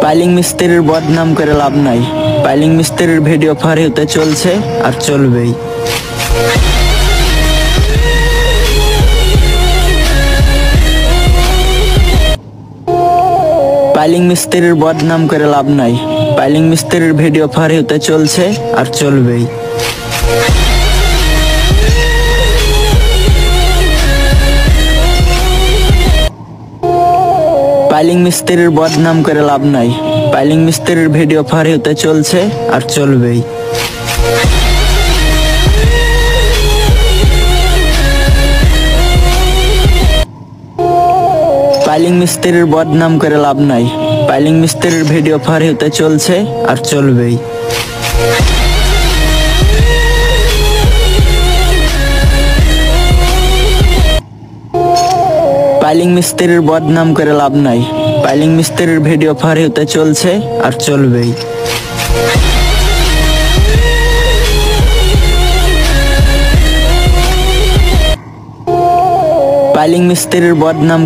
Piling মিস্ত্রির বদনাম করে লাভ নাই। পাইলিং মিস্ত্রির ভিডিও ফার হতে চলছে আর চলবেই। পাইলিং মিস্ত্রির বদনাম করে লাভ নাই। পাইলিং মিস্ত্রির ভিডিও ফার হতে চলছে আর চলবেই। পাইলিং মিস্ত্রির বদনাম করে লাভ নাই। পাইলিং মিস্ত্রির ভিডিও ফার হতে চলছে আর চলবেই। পাইলিং মিস্ত্রির বদনাম করে লাভ নাই। পাইলিং মিস্ত্রির ভিডিও ফার হতে চলছে আর চলবেই। পাইলিং মিস্ত্রির বদনাম করে লাভ নাই। পাইলিং মিস্ত্রির ভিডিও ফার হতে চলছে আর চলবেই। পাইলিং মিস্ত্রির বদনাম